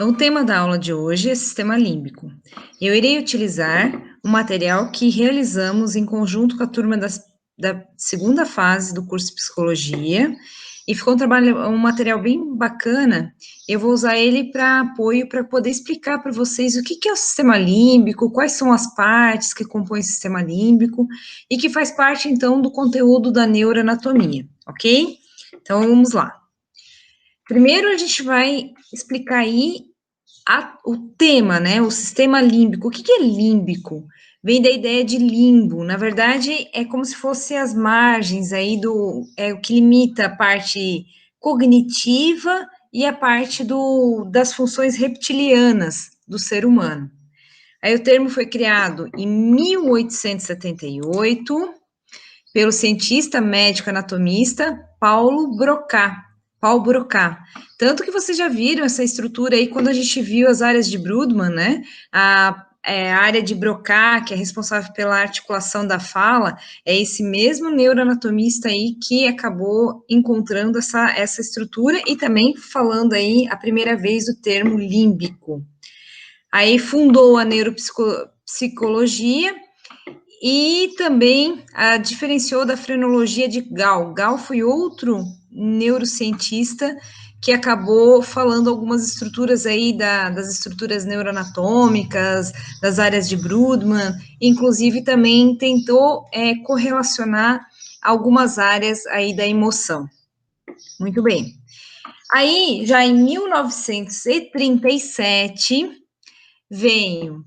Então, o tema da aula de hoje é sistema límbico. Eu irei utilizar um material que realizamos em conjunto com a turma da segunda fase do curso de psicologia, e ficou um material bem bacana. Eu vou usar ele para apoio, para poder explicar para vocês o que é o sistema límbico, quais são as partes que compõem o sistema límbico, e que faz parte, então, do conteúdo da neuroanatomia, ok? Então, vamos lá. Primeiro, a gente vai explicar aí o tema, né, o sistema límbico. O que é límbico? Vem da ideia de limbo. Na verdade, é como se fosse as margens aí o que limita a parte cognitiva e a parte das funções reptilianas do ser humano. Aí o termo foi criado em 1878 pelo cientista médico anatomista Paulo Broca. Tanto que vocês já viram essa estrutura aí quando a gente viu as áreas de Brodmann, né? A área de Broca, que é responsável pela articulação da fala, é esse mesmo neuroanatomista aí que acabou encontrando essa estrutura e também falando aí a primeira vez o termo límbico. Aí fundou a neuropsicologia e também diferenciou da frenologia de Gall. Gall foi outro neurocientista que acabou falando algumas estruturas aí das estruturas neuroanatômicas, das áreas de Brodmann, inclusive também tentou correlacionar algumas áreas aí da emoção. Muito bem. Aí, já em 1937, veio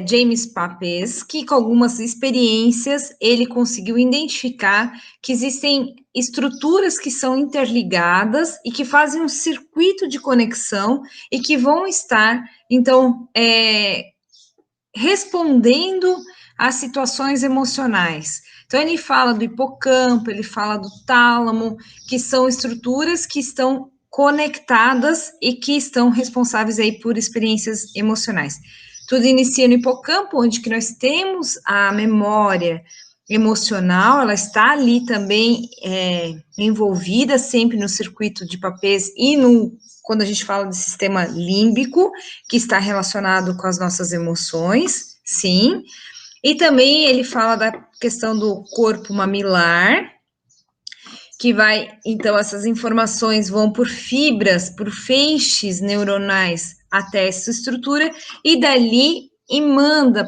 James Papez, que com algumas experiências, ele conseguiu identificar que existem estruturas que são interligadas e que fazem um circuito de conexão e que vão estar, então, respondendo às situações emocionais. Então, ele fala do hipocampo, ele fala do tálamo, que são estruturas que estão conectadas e que estão responsáveis aí por experiências emocionais. Tudo inicia no hipocampo, onde que nós temos a memória emocional, ela está ali também envolvida sempre no circuito de Papez e quando a gente fala de sistema límbico, que está relacionado com as nossas emoções, sim. E também ele fala da questão do corpo mamilar, que então, essas informações vão por fibras, por feixes neuronais até essa estrutura, e dali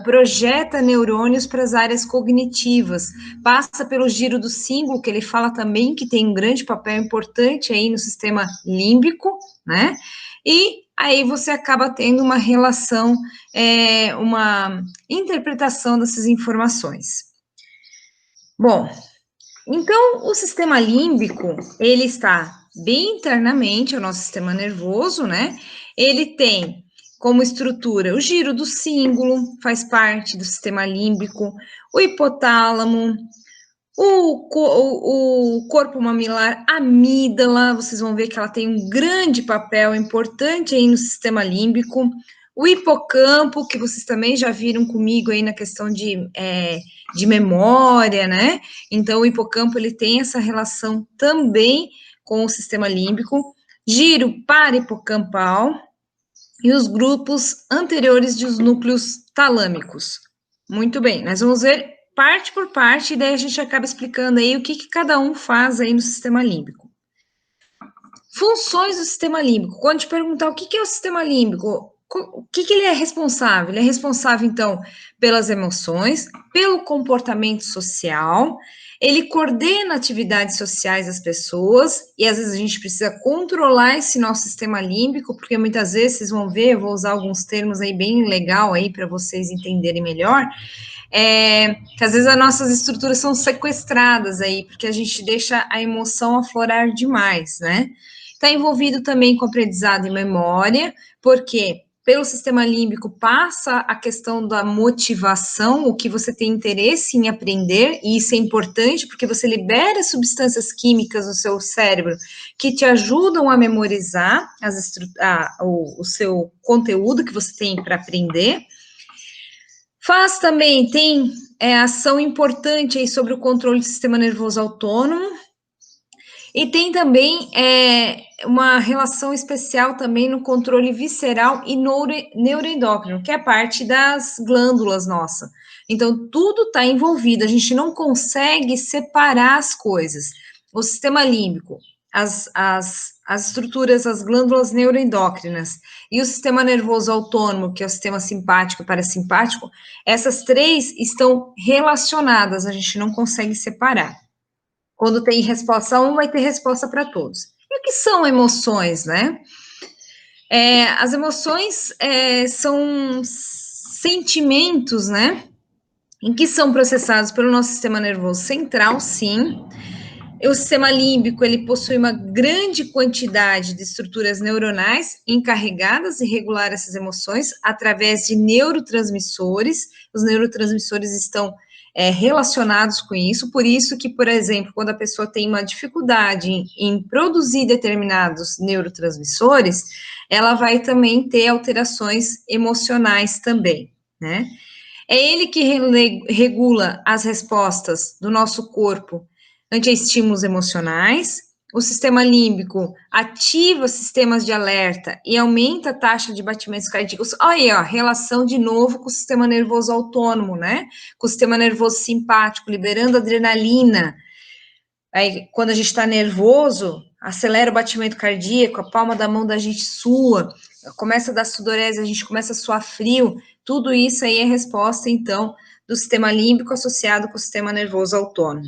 projeta neurônios para as áreas cognitivas, passa pelo giro do símbolo, que ele fala também que tem um grande papel importante aí no sistema límbico, né? E aí você acaba tendo uma relação, uma interpretação dessas informações. Bom, então, o sistema límbico, ele está bem internamente ao nosso sistema nervoso, né? Ele tem como estrutura o giro do símbolo, faz parte do sistema límbico, o hipotálamo, o corpo mamilar, a amígdala, vocês vão ver que ela tem um grande papel importante aí no sistema límbico, o hipocampo, que vocês também já viram comigo aí na questão de memória, né? Então, o hipocampo, ele tem essa relação também com o sistema límbico, giro parahipocampal e os grupos anteriores dos núcleos talâmicos. Muito bem, nós vamos ver parte por parte, e daí a gente acaba explicando aí o que cada um faz aí no sistema límbico. Funções do sistema límbico. Quando te perguntar o que é o sistema límbico, o que ele é responsável? Ele é responsável, então, pelas emoções, pelo comportamento social, ele coordena atividades sociais das pessoas, e às vezes a gente precisa controlar esse nosso sistema límbico, porque muitas vezes vocês vão ver, eu vou usar alguns termos aí bem legal aí para vocês entenderem melhor, que às vezes as nossas estruturas são sequestradas aí, porque a gente deixa a emoção aflorar demais, né? Está envolvido também com aprendizado e memória, porque pelo sistema límbico passa a questão da motivação, o que você tem interesse em aprender, e isso é importante porque você libera substâncias químicas no seu cérebro que te ajudam a memorizar o seu conteúdo que você tem para aprender. Tem ação importante aí sobre o controle do sistema nervoso autônomo, E tem também uma relação especial também no controle visceral e neuroendócrino, que é parte das glândulas nossa. Então, tudo está envolvido, a gente não consegue separar as coisas. O sistema límbico, as estruturas, as glândulas neuroendócrinas e o sistema nervoso autônomo, que é o sistema simpático e parasimpático, essas três estão relacionadas, a gente não consegue separar. Quando tem resposta a um, vai ter resposta para todos. E o que são emoções, né? As emoções são sentimentos, né? Em que são processados pelo nosso sistema nervoso central, sim. O sistema límbico, ele possui uma grande quantidade de estruturas neuronais encarregadas de regular essas emoções através de neurotransmissores. Os neurotransmissores estão relacionados com isso, por isso que, por exemplo, quando a pessoa tem uma dificuldade em produzir determinados neurotransmissores, ela vai também ter alterações emocionais também, né? É ele que regula as respostas do nosso corpo ante estímulos emocionais. O sistema límbico ativa sistemas de alerta e aumenta a taxa de batimentos cardíacos. Olha aí, ó, relação de novo com o sistema nervoso autônomo, né? Com o sistema nervoso simpático, liberando adrenalina. Aí, quando a gente está nervoso, acelera o batimento cardíaco, a palma da mão da gente sua, começa a dar sudorese, a gente começa a suar frio. Tudo isso aí é resposta, então, do sistema límbico associado com o sistema nervoso autônomo.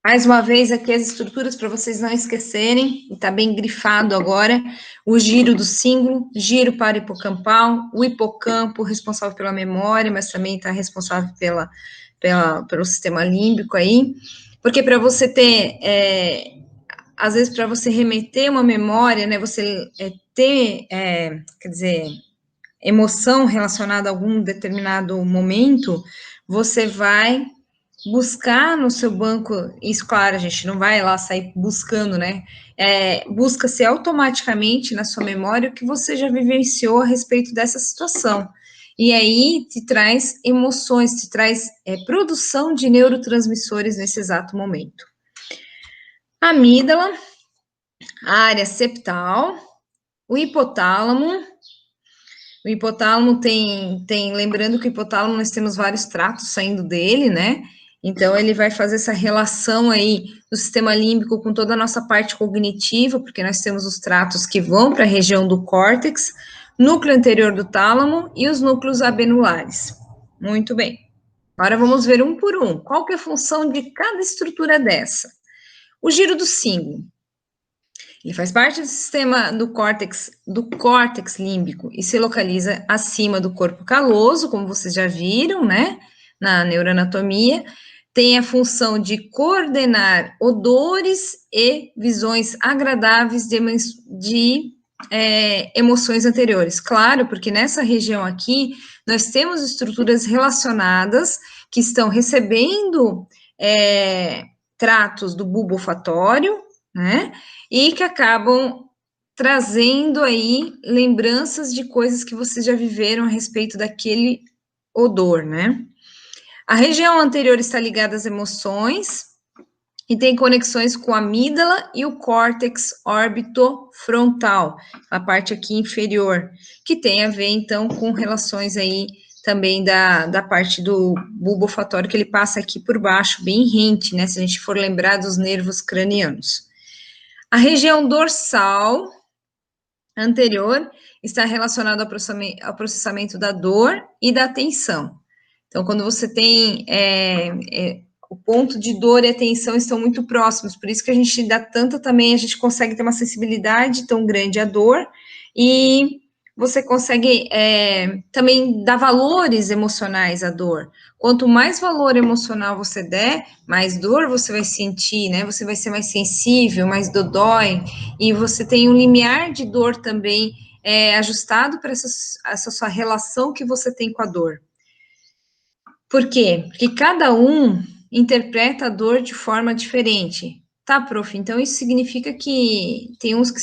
Mais uma vez aqui as estruturas para vocês não esquecerem, e está bem grifado agora, o giro do cíngulo, giro para hipocampal, o hipocampo responsável pela memória, mas também está responsável pelo sistema límbico aí, porque para você ter, às vezes para você remeter uma memória, né, você ter, quer dizer, emoção relacionada a algum determinado momento, você vai buscar no seu banco, isso, claro, a gente não vai lá sair buscando, né? Busca-se automaticamente na sua memória o que você já vivenciou a respeito dessa situação. E aí te traz emoções, te traz produção de neurotransmissores nesse exato momento. Amígdala, a área septal, o hipotálamo. O hipotálamo lembrando que o hipotálamo nós temos vários tratos saindo dele, né? Então, ele vai fazer essa relação aí do sistema límbico com toda a nossa parte cognitiva, porque nós temos os tratos que vão para a região do córtex, núcleo anterior do tálamo e os núcleos abenulares. Muito bem. Agora vamos ver um por um. Qual que é a função de cada estrutura dessa? O giro do cíngulo. Ele faz parte do sistema do córtex límbico e se localiza acima do corpo caloso, como vocês já viram, né, na neuroanatomia. Tem a função de coordenar odores e visões agradáveis de emoções anteriores. Claro, porque nessa região aqui, nós temos estruturas relacionadas que estão recebendo tratos do bulbo olfatório, né, e que acabam trazendo aí lembranças de coisas que vocês já viveram a respeito daquele odor, né. A região anterior está ligada às emoções e tem conexões com a amígdala e o córtex órbito-frontal, a parte aqui inferior, que tem a ver, então, com relações aí também da parte do bulbo olfatório, que ele passa aqui por baixo, bem rente, né, se a gente for lembrar dos nervos cranianos. A região dorsal anterior está relacionada ao processamento da dor e da tensão. Então, quando você tem o ponto de dor e a tensão estão muito próximos, por isso que a gente dá tanta também, a gente consegue ter uma sensibilidade tão grande à dor e você consegue também dar valores emocionais à dor. Quanto mais valor emocional você der, mais dor você vai sentir, né? Você vai ser mais sensível, mais dodói, e você tem um limiar de dor também ajustado para essa sua relação que você tem com a dor. Por quê? Porque cada um interpreta a dor de forma diferente. Tá, prof? Então, isso significa que tem uns que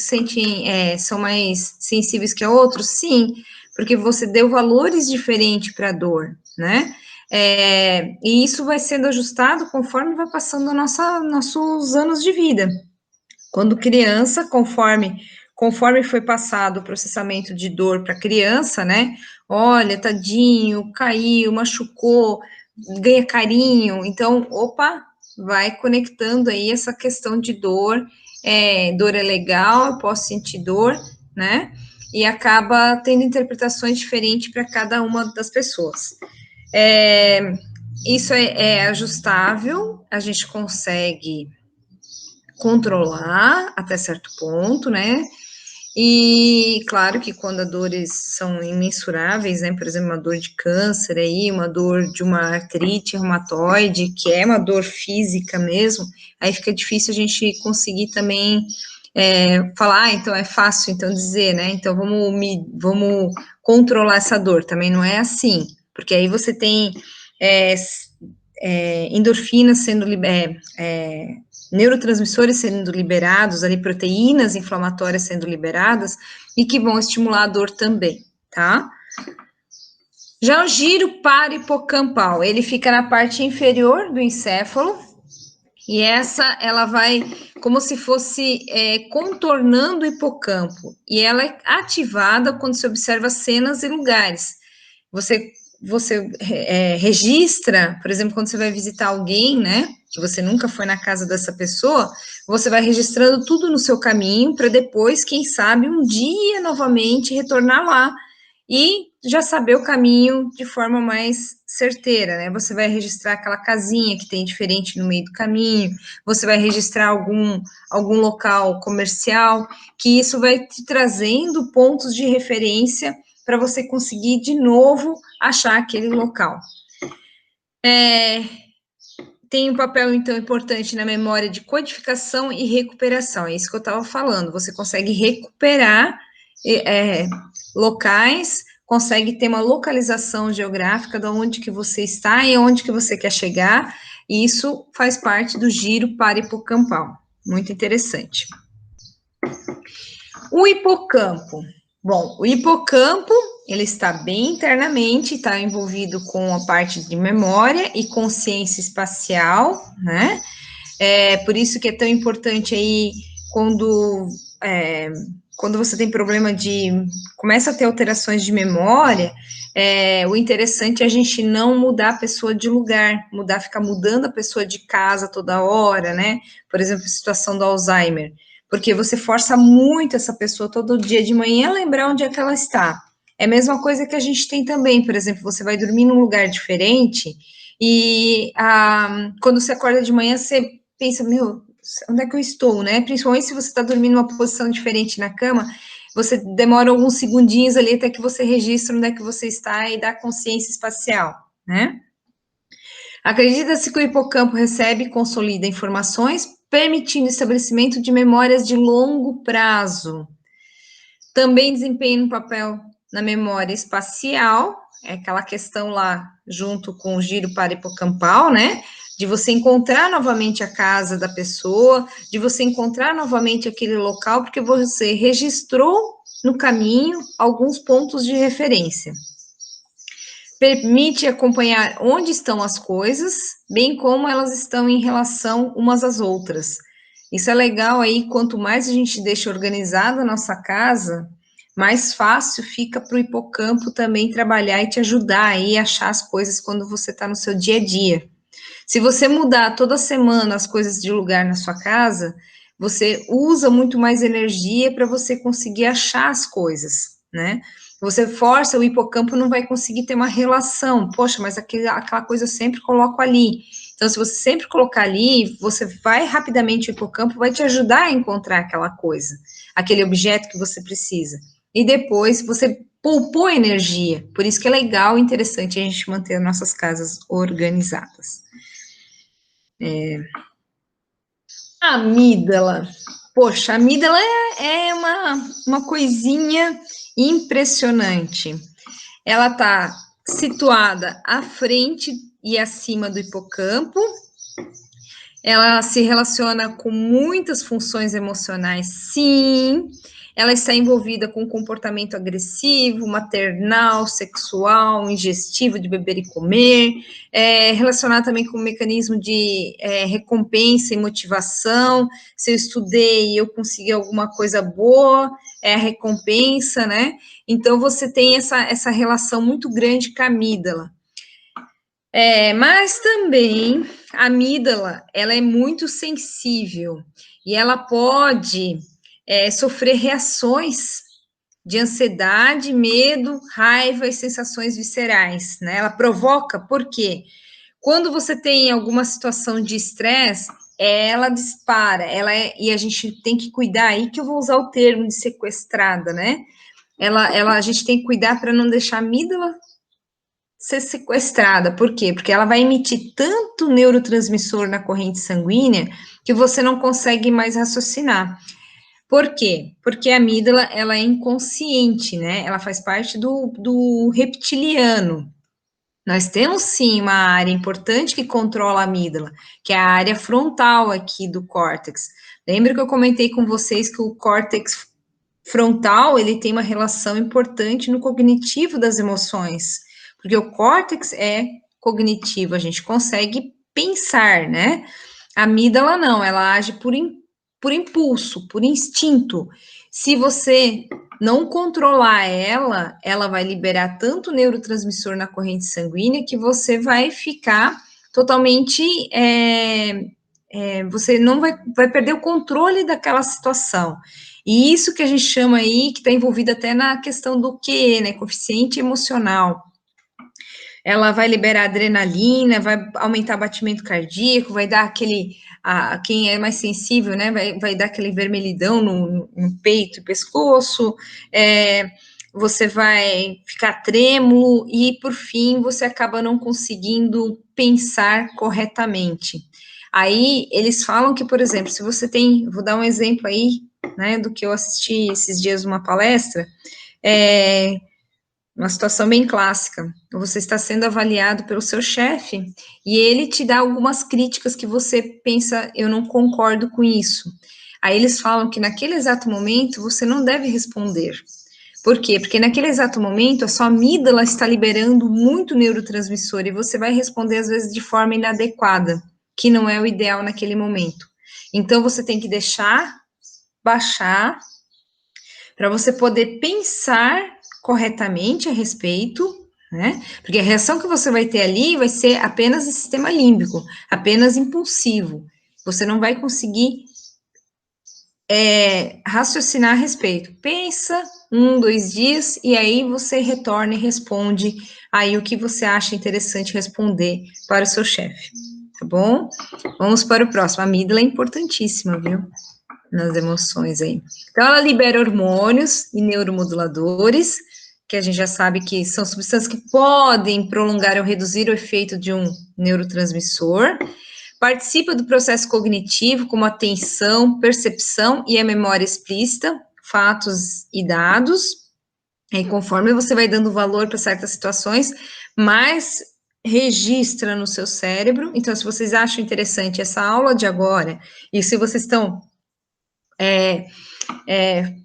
são mais sensíveis que outros? Sim, porque você deu valores diferentes para a dor, né? E isso vai sendo ajustado conforme vai passando nossos anos de vida. Quando criança, conforme foi passado o processamento de dor para a criança, né? Olha, tadinho, caiu, machucou, ganha carinho. Então, opa, vai conectando aí essa questão de dor. Dor é legal, eu posso sentir dor, né? E acaba tendo interpretações diferentes para cada uma das pessoas. Isso é ajustável, a gente consegue controlar até certo ponto, né? E claro que quando as dores são imensuráveis, né? Por exemplo, uma dor de câncer aí, uma dor de uma artrite reumatoide, que é uma dor física mesmo, aí fica difícil a gente conseguir também falar, então é fácil então dizer, né? Então vamos controlar essa dor. Também não é assim, porque aí você tem endorfinas sendo neurotransmissores sendo liberados, ali proteínas inflamatórias sendo liberadas e que vão estimular a dor também, tá? Já o giro parahipocampal, ele fica na parte inferior do encéfalo e ela vai como se fosse contornando o hipocampo e ela é ativada quando se observa cenas e lugares. Você registra, por exemplo, quando você vai visitar alguém, né, que você nunca foi na casa dessa pessoa, você vai registrando tudo no seu caminho para depois, quem sabe, um dia novamente retornar lá e já saber o caminho de forma mais certeira, né? Você vai registrar aquela casinha que tem diferente no meio do caminho, você vai registrar algum local comercial, que isso vai te trazendo pontos de referência para você conseguir de novo achar aquele local. Tem um papel, então, importante na memória de codificação e recuperação, é isso que eu estava falando, você consegue recuperar locais, consegue ter uma localização geográfica de onde que você está e onde que você quer chegar, e isso faz parte do giro parahipocampal, muito interessante. O hipocampo. Bom, o hipocampo, ele está bem internamente, está envolvido com a parte de memória e consciência espacial, né? Por isso que é tão importante aí quando você tem problema começa a ter alterações de memória, o interessante é a gente não mudar a pessoa de lugar, ficar mudando a pessoa de casa toda hora, né? Por exemplo, a situação do Alzheimer, porque você força muito essa pessoa todo dia de manhã a lembrar onde é que ela está. É a mesma coisa que a gente tem também, por exemplo, você vai dormir num lugar diferente e quando você acorda de manhã, você pensa, meu, onde é que eu estou, né? Principalmente se você está dormindo numa posição diferente na cama, você demora alguns segundinhos ali até que você registra onde é que você está e dá consciência espacial, né? Acredita-se que o hipocampo recebe e consolida informações, permitindo o estabelecimento de memórias de longo prazo. Também desempenha um papel na memória espacial, é aquela questão lá junto com o giro parahipocampal, né? De você encontrar novamente a casa da pessoa, de você encontrar novamente aquele local, porque você registrou no caminho alguns pontos de referência. Permite acompanhar onde estão as coisas, bem como elas estão em relação umas às outras. Isso é legal aí, quanto mais a gente deixa organizada a nossa casa, mais fácil fica para o hipocampo também trabalhar e te ajudar aí a achar as coisas quando você está no seu dia a dia. Se você mudar toda semana as coisas de lugar na sua casa, você usa muito mais energia para você conseguir achar as coisas, né? Você força, o hipocampo não vai conseguir ter uma relação. Poxa, mas aquela coisa eu sempre coloco ali. Então, se você sempre colocar ali, você vai rapidamente, o hipocampo vai te ajudar a encontrar aquela coisa, aquele objeto que você precisa. E depois você poupou energia. Por isso que é legal e interessante a gente manter nossas casas organizadas. A amígdala. Poxa, a amígdala é uma coisinha impressionante. Ela está situada à frente e acima do hipocampo. Ela se relaciona com muitas funções emocionais, sim. ela está envolvida com comportamento agressivo, maternal, sexual, ingestivo, de beber e comer, relacionada também com o mecanismo de recompensa e motivação. Se eu estudei e eu consegui alguma coisa boa, é a recompensa, né? Então, você tem essa relação muito grande com a amígdala. Mas também a amígdala, ela é muito sensível e ela pode sofrer reações de ansiedade, medo, raiva e sensações viscerais, né? Ela provoca, por quê? Quando você tem alguma situação de estresse, ela dispara, e a gente tem que cuidar aí, que eu vou usar o termo de sequestrada, né? A gente tem que cuidar para não deixar a amígdala ser sequestrada. Por quê? Porque ela vai emitir tanto neurotransmissor na corrente sanguínea que você não consegue mais raciocinar. Por quê? Porque a amígdala, ela é inconsciente, né? Ela faz parte do reptiliano. Nós temos, sim, uma área importante que controla a amígdala, que é a área frontal aqui do córtex. Lembra que eu comentei com vocês que o córtex frontal, ele tem uma relação importante no cognitivo das emoções, porque o córtex é cognitivo, a gente consegue pensar, né? A amígdala não, ela age por impulso, por instinto. Se você não controlar ela vai liberar tanto neurotransmissor na corrente sanguínea que você vai ficar totalmente. Você não vai perder o controle daquela situação. E isso que a gente chama aí, que está envolvido até na questão do QE, né? Coeficiente emocional. Ela vai liberar adrenalina, vai aumentar o batimento cardíaco, vai dar quem é mais sensível, né, vai dar aquele vermelhidão no peito e pescoço, você vai ficar trêmulo e, por fim, você acaba não conseguindo pensar corretamente. Aí, eles falam que, por exemplo, se você vou dar um exemplo aí, né, do que eu assisti esses dias numa palestra, uma situação bem clássica. Você está sendo avaliado pelo seu chefe e ele te dá algumas críticas que você pensa, eu não concordo com isso. Aí eles falam que naquele exato momento você não deve responder. Por quê? Porque naquele exato momento a sua amígdala está liberando muito neurotransmissor e você vai responder às vezes de forma inadequada, que não é o ideal naquele momento. Então você tem que deixar baixar para você poder pensar corretamente a respeito, né? Porque a reação que você vai ter ali vai ser apenas de sistema límbico, apenas impulsivo. Você não vai conseguir raciocinar a respeito. Pensa 1, 2 dias e aí você retorna e responde aí o que você acha interessante responder para o seu chefe, tá bom? Vamos para o próximo. A amígdala é importantíssima, viu? Nas emoções aí. Então, ela libera hormônios e neuromoduladores, que a gente já sabe que são substâncias que podem prolongar ou reduzir o efeito de um neurotransmissor. Participa do processo cognitivo, como a atenção, percepção e a memória explícita, fatos e dados. E conforme você vai dando valor para certas situações, mais registra no seu cérebro. Então, se vocês acham interessante essa aula de agora, e se vocês estão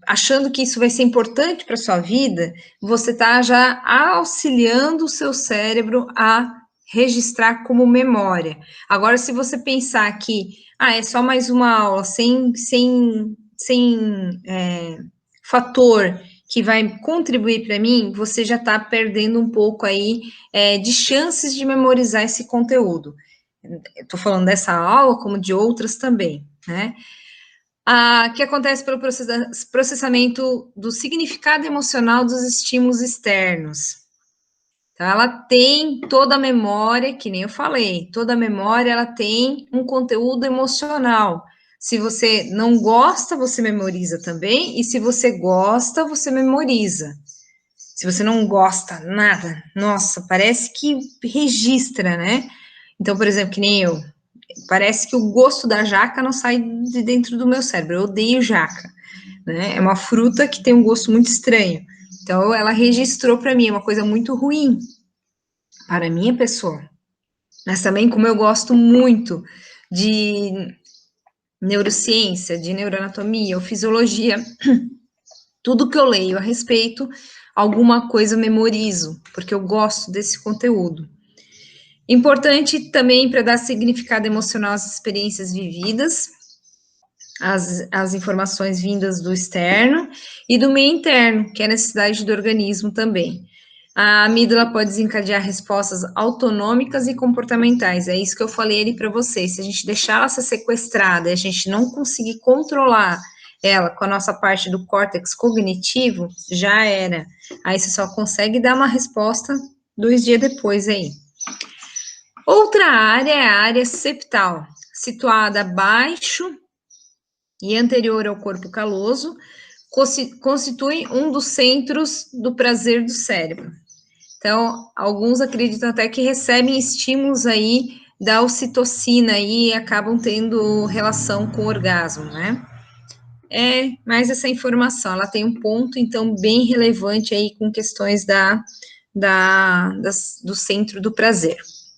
achando que isso vai ser importante para sua vida, você está já auxiliando o seu cérebro a registrar como memória. Agora, se você pensar que é só mais uma aula sem fator que vai contribuir para mim, você já está perdendo um pouco aí de chances de memorizar esse conteúdo. Estou falando dessa aula, como de outras também, né? Que acontece pelo processamento do significado emocional dos estímulos externos. Então, ela tem toda a memória, que nem eu falei, toda a memória, ela tem um conteúdo emocional. Se você não gosta, você memoriza também, e se você gosta, você memoriza. Se você não gosta, nada, nossa, parece que registra, né? Então, por exemplo, que nem eu, parece que o gosto da jaca não sai de dentro do meu cérebro. Eu odeio jaca, né? É uma fruta que tem um gosto muito estranho. Então, ela registrou para mim, é uma coisa muito ruim para a minha pessoa. Mas também, como eu gosto muito de neurociência, de neuroanatomia ou fisiologia, Tudo que eu leio a respeito, alguma coisa eu memorizo, porque eu gosto desse conteúdo. Importante também para dar significado emocional às experiências vividas, as informações vindas do externo e do meio interno, que é a necessidade do organismo também. A amígdala pode desencadear respostas autonômicas e comportamentais. É isso que eu falei ali para vocês. Se a gente deixar ela ser sequestrada e a gente não conseguir controlar ela com a nossa parte do córtex cognitivo, já era. Aí você só consegue dar uma resposta 2 dias depois aí. Outra área é a área septal, situada abaixo e anterior ao corpo caloso, constitui um dos centros do prazer do cérebro. Então, alguns acreditam até que recebem estímulos aí da ocitocina e acabam tendo relação com o orgasmo, né? É mais essa informação, ela tem um ponto, então, bem relevante aí com questões do centro do prazer,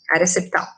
área septal.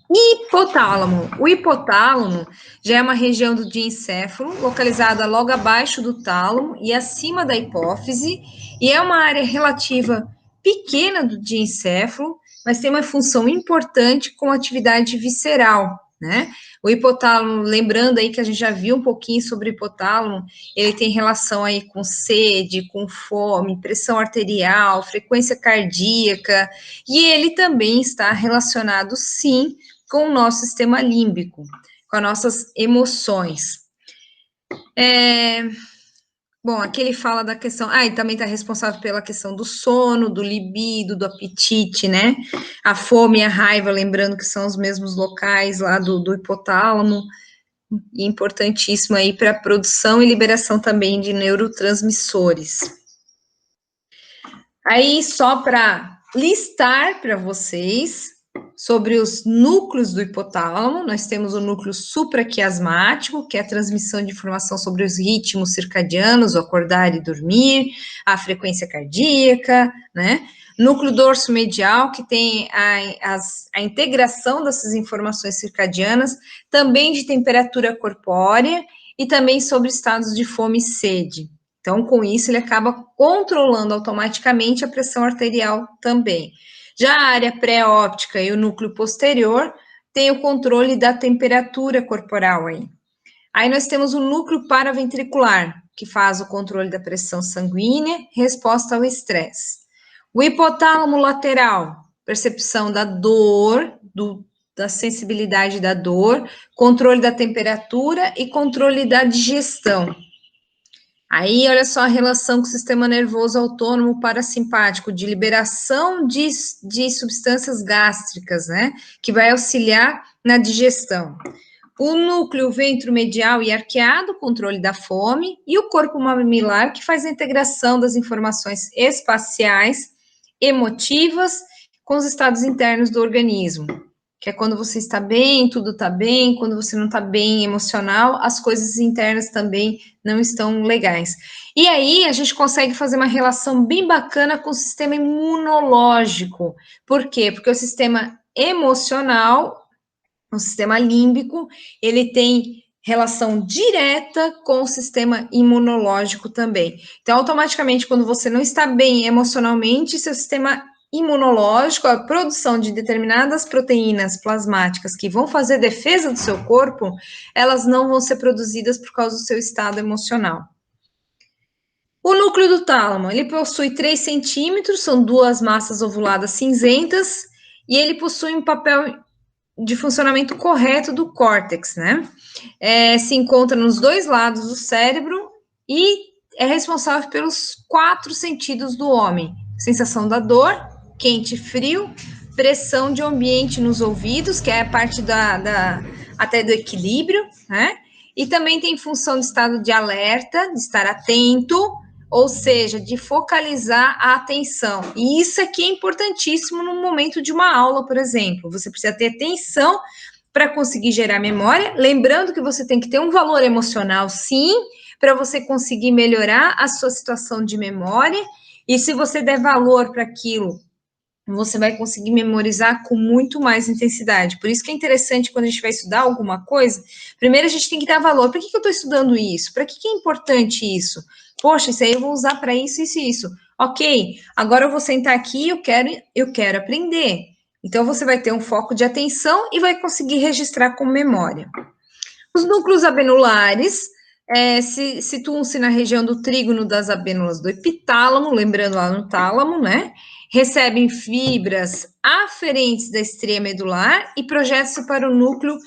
Hipotálamo. O hipotálamo já é uma região do diencéfalo, localizada logo abaixo do tálamo e acima da hipófise, e é uma área relativa pequena do diencéfalo, mas tem uma função importante com atividade visceral, né? O hipotálamo, lembrando aí que a gente já viu um pouquinho sobre o hipotálamo, ele tem relação aí com sede, com fome, pressão arterial, frequência cardíaca, e ele também está relacionado, sim, com o nosso sistema límbico, com as nossas emoções. Bom, aqui ele fala da questão, e também está responsável pela questão do sono, do libido, do apetite, né? A fome e a raiva, lembrando que são os mesmos locais lá do hipotálamo, e importantíssimo aí para a produção e liberação também de neurotransmissores. Aí, só para listar para vocês sobre os núcleos do hipotálamo, nós temos o núcleo supraquiasmático, que é a transmissão de informação sobre os ritmos circadianos, o acordar e dormir, a frequência cardíaca, né? Núcleo dorso-medial, que tem a integração dessas informações circadianas, também de temperatura corpórea e também sobre estados de fome e sede. Então, com isso, ele acaba controlando automaticamente a pressão arterial também. Já a área pré-óptica e o núcleo posterior tem o controle da temperatura corporal aí. Aí nós temos o núcleo paraventricular, que faz o controle da pressão sanguínea, resposta ao estresse. O hipotálamo lateral, percepção da dor, da sensibilidade da dor, controle da temperatura e controle da digestão. Aí, olha só a relação com o sistema nervoso autônomo parasimpático, de liberação de substâncias gástricas, né? Que vai auxiliar na digestão. O núcleo ventromedial e arqueado, controle da fome, e o corpo mamilar, que faz a integração das informações espaciais, emotivas, com os estados internos do organismo. Que é quando você está bem, tudo está bem, quando você não está bem emocional, as coisas internas também não estão legais. E aí a gente consegue fazer uma relação bem bacana com o sistema imunológico. Por quê? Porque o sistema emocional, o sistema límbico, ele tem relação direta com o sistema imunológico também. Então, automaticamente, quando você não está bem emocionalmente, seu sistema imunológico, a produção de determinadas proteínas plasmáticas que vão fazer defesa do seu corpo, elas não vão ser produzidas por causa do seu estado emocional. O núcleo do tálamo, ele possui 3 centímetros, são 2 massas ovuladas cinzentas, e ele possui um papel de funcionamento correto do córtex, né? Se encontra nos 2 lados do cérebro e é responsável pelos 4 sentidos do homem: sensação da dor, quente e frio, pressão de ambiente nos ouvidos, que é a parte até do equilíbrio, né? E também tem função de estado de alerta, de estar atento, ou seja, de focalizar a atenção. E isso aqui é importantíssimo no momento de uma aula, por exemplo. Você precisa ter atenção para conseguir gerar memória, lembrando que você tem que ter um valor emocional, sim, para você conseguir melhorar a sua situação de memória. E se você der valor para aquilo você vai conseguir memorizar com muito mais intensidade. Por isso que é interessante quando a gente vai estudar alguma coisa, primeiro a gente tem que dar valor. Para que eu estou estudando isso? Para que é importante isso? Poxa, isso aí eu vou usar para isso, isso e isso. Ok, agora eu vou sentar aqui e eu quero aprender. Então, você vai ter um foco de atenção e vai conseguir registrar com memória. Os núcleos abenulares situam-se na região do trígono das abênulas do epitálamo, lembrando lá no tálamo, né? Recebem fibras aferentes da estria medular e projetam-se para o núcleo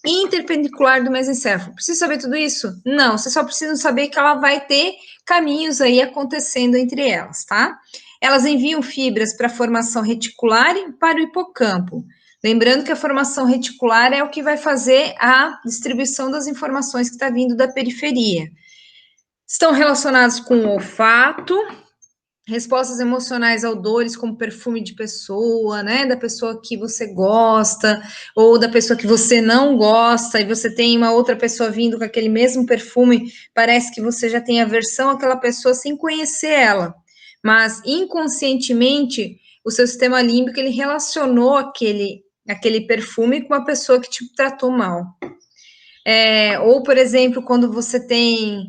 interpendicular do mesencéfalo. Precisa saber tudo isso? Não, você só precisa saber que ela vai ter caminhos aí acontecendo entre elas, tá? Elas enviam fibras para a formação reticular e para o hipocampo. Lembrando que a formação reticular é o que vai fazer a distribuição das informações que está vindo da periferia. Estão relacionados com o olfato, respostas emocionais a odores como perfume de pessoa, né, da pessoa que você gosta, ou da pessoa que você não gosta, e você tem uma outra pessoa vindo com aquele mesmo perfume, parece que você já tem aversão àquela pessoa sem conhecer ela, mas inconscientemente o seu sistema límbico, ele relacionou aquele perfume com uma pessoa que te tratou mal. Ou, por exemplo, quando você tem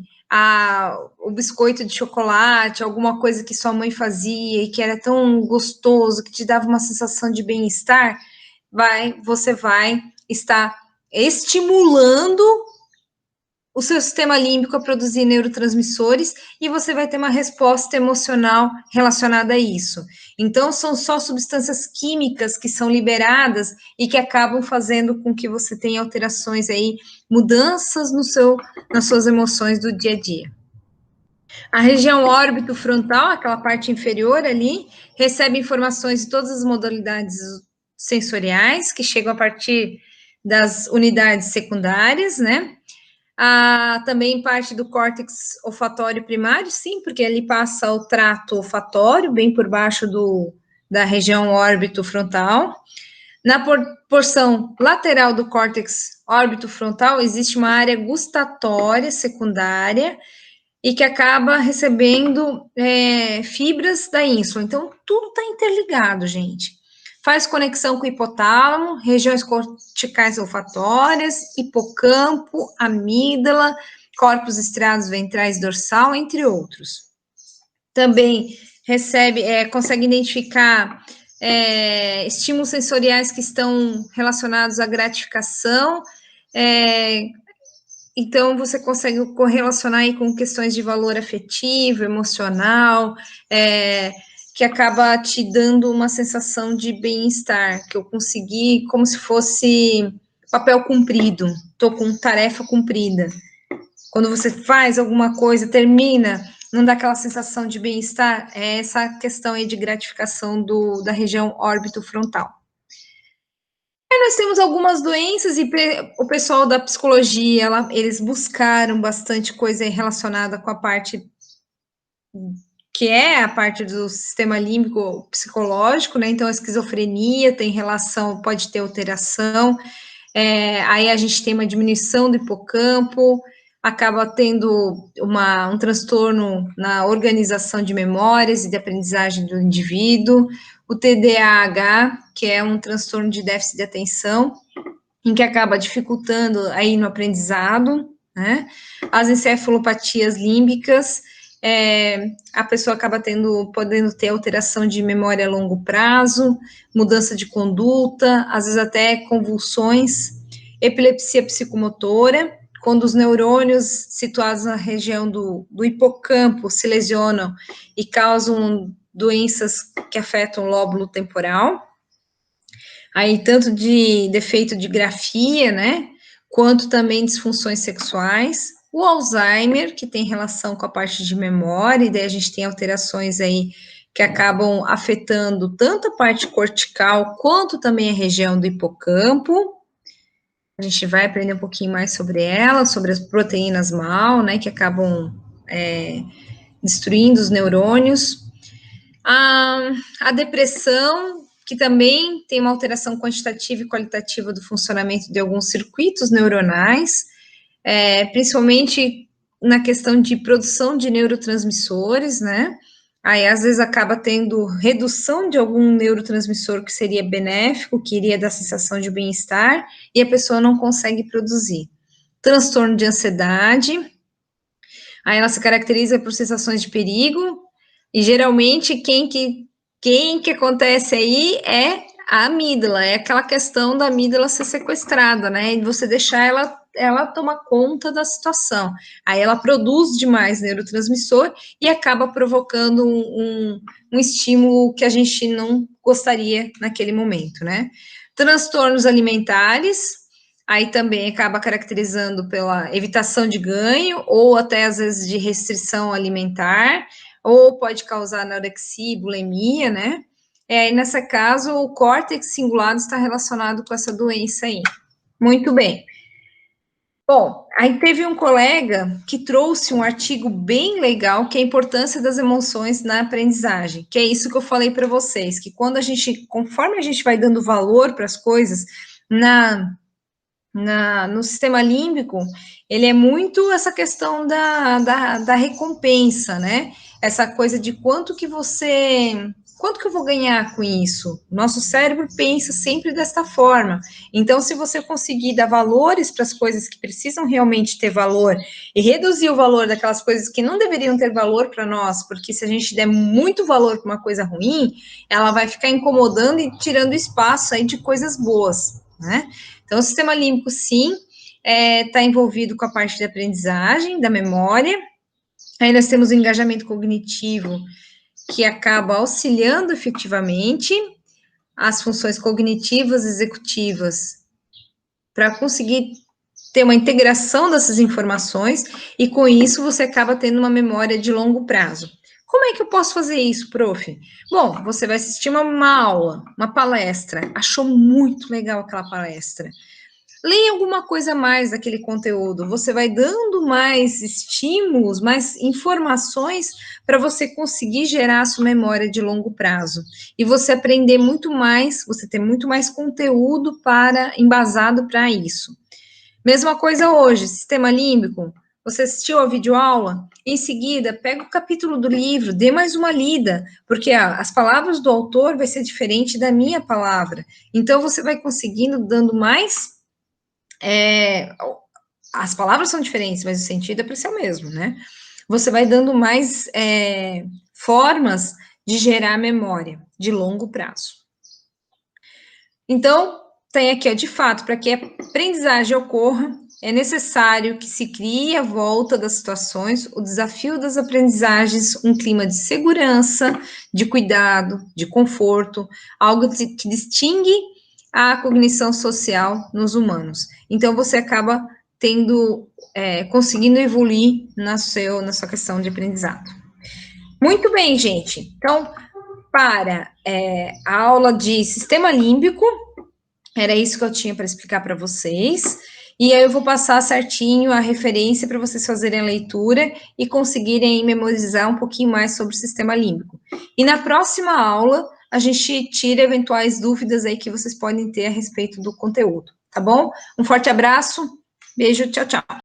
o biscoito de chocolate, alguma coisa que sua mãe fazia e que era tão gostoso, que te dava uma sensação de bem-estar, você vai estar estimulando o seu sistema límbico a produzir neurotransmissores e você vai ter uma resposta emocional relacionada a isso. Então, são só substâncias químicas que são liberadas e que acabam fazendo com que você tenha alterações aí, mudanças nas suas emoções do dia a dia. A região órbito-frontal, aquela parte inferior ali, recebe informações de todas as modalidades sensoriais que chegam a partir das unidades secundárias, né? Também parte do córtex olfatório primário, sim, porque ali passa o trato olfatório, bem por baixo da região órbito-frontal. Na porção lateral do córtex órbito-frontal, existe uma área gustatória secundária e que acaba recebendo fibras da ínsula. Então, tudo está interligado, gente. Faz conexão com o hipotálamo, regiões corticais olfatórias, hipocampo, amígdala, corpos estriados ventrais dorsal, entre outros. Também consegue identificar estímulos sensoriais que estão relacionados à gratificação, então, você consegue correlacionar aí com questões de valor afetivo, emocional, que acaba te dando uma sensação de bem-estar, que eu consegui como se fosse papel cumprido, estou com tarefa cumprida. Quando você faz alguma coisa, termina, não dá aquela sensação de bem-estar, é essa questão aí de gratificação da região órbito-frontal. Nós temos algumas doenças e o pessoal da psicologia, eles buscaram bastante coisa relacionada com a parte que é a parte do sistema límbico psicológico, né? Então, a esquizofrenia tem relação, pode ter alteração, aí a gente tem uma diminuição do hipocampo, acaba tendo um transtorno na organização de memórias e de aprendizagem do indivíduo, o TDAH, que é um transtorno de déficit de atenção, em que acaba dificultando aí no aprendizado, né? As encefalopatias límbicas, a pessoa acaba podendo ter alteração de memória a longo prazo, mudança de conduta, às vezes até convulsões, epilepsia psicomotora, quando os neurônios situados na região do hipocampo se lesionam e causam doenças que afetam o lóbulo temporal. Aí, tanto de defeito de grafia, né, quanto também disfunções sexuais. O Alzheimer, que tem relação com a parte de memória, e daí a gente tem alterações aí que acabam afetando tanto a parte cortical, quanto também a região do hipocampo. A gente vai aprender um pouquinho mais sobre ela, sobre as proteínas mal, né, que acabam destruindo os neurônios. A depressão, que também tem uma alteração quantitativa e qualitativa do funcionamento de alguns circuitos neuronais, principalmente na questão de produção de neurotransmissores, né? Aí, às vezes, acaba tendo redução de algum neurotransmissor que seria benéfico, que iria dar sensação de bem-estar, e a pessoa não consegue produzir. Transtorno de ansiedade, aí ela se caracteriza por sensações de perigo, e geralmente quem que acontece aí é a amígdala, é aquela questão da amígdala ser sequestrada, né? E você deixar ela tomar conta da situação. Aí ela produz demais neurotransmissor e acaba provocando um estímulo que a gente não gostaria naquele momento, né? Transtornos alimentares, aí também acaba caracterizando pela evitação de ganho ou até às vezes de restrição alimentar, ou pode causar anorexia e bulimia, né? E nesse caso, o córtex cingulado está relacionado com essa doença aí. Muito bem. Bom, aí teve um colega que trouxe um artigo bem legal, que é a importância das emoções na aprendizagem, que é isso que eu falei para vocês, que quando a gente, conforme a gente vai dando valor para as coisas, no sistema límbico, ele é muito essa questão da recompensa, né? Essa coisa de quanto que eu vou ganhar com isso? Nosso cérebro pensa sempre desta forma. Então, se você conseguir dar valores para as coisas que precisam realmente ter valor e reduzir o valor daquelas coisas que não deveriam ter valor para nós, porque se a gente der muito valor para uma coisa ruim, ela vai ficar incomodando e tirando espaço aí de coisas boas, né? Então, o sistema límbico, sim, está envolvido com a parte de aprendizagem, da memória. Aí nós temos o engajamento cognitivo, que acaba auxiliando efetivamente as funções cognitivas executivas para conseguir ter uma integração dessas informações e com isso você acaba tendo uma memória de longo prazo. Como é que eu posso fazer isso, prof? Bom, você vai assistir uma aula, uma palestra, achou muito legal aquela palestra. Leia alguma coisa a mais daquele conteúdo, você vai dando mais estímulos, mais informações para você conseguir gerar a sua memória de longo prazo. E você aprender muito mais, você ter muito mais conteúdo embasado para isso. Mesma coisa hoje, sistema límbico. Você assistiu a videoaula? Em seguida, pega o capítulo do livro, dê mais uma lida, porque as palavras do autor vai ser diferente da minha palavra. Então, você vai conseguindo dando mais as palavras são diferentes, mas o sentido é para ser o mesmo, né? Você vai dando mais formas de gerar memória de longo prazo. Então, tem aqui, ó, de fato, para que a aprendizagem ocorra, é necessário que se crie à volta das situações o desafio das aprendizagens, um clima de segurança, de cuidado, de conforto, algo que distingue a cognição social nos humanos. Então, você acaba conseguindo evoluir na sua questão de aprendizado. Muito bem, gente. Então, para a aula de sistema límbico, era isso que eu tinha para explicar para vocês. E aí eu vou passar certinho a referência para vocês fazerem a leitura e conseguirem memorizar um pouquinho mais sobre o sistema límbico. E na próxima aula, a gente tira eventuais dúvidas aí que vocês podem ter a respeito do conteúdo, tá bom? Um forte abraço, beijo, tchau, tchau.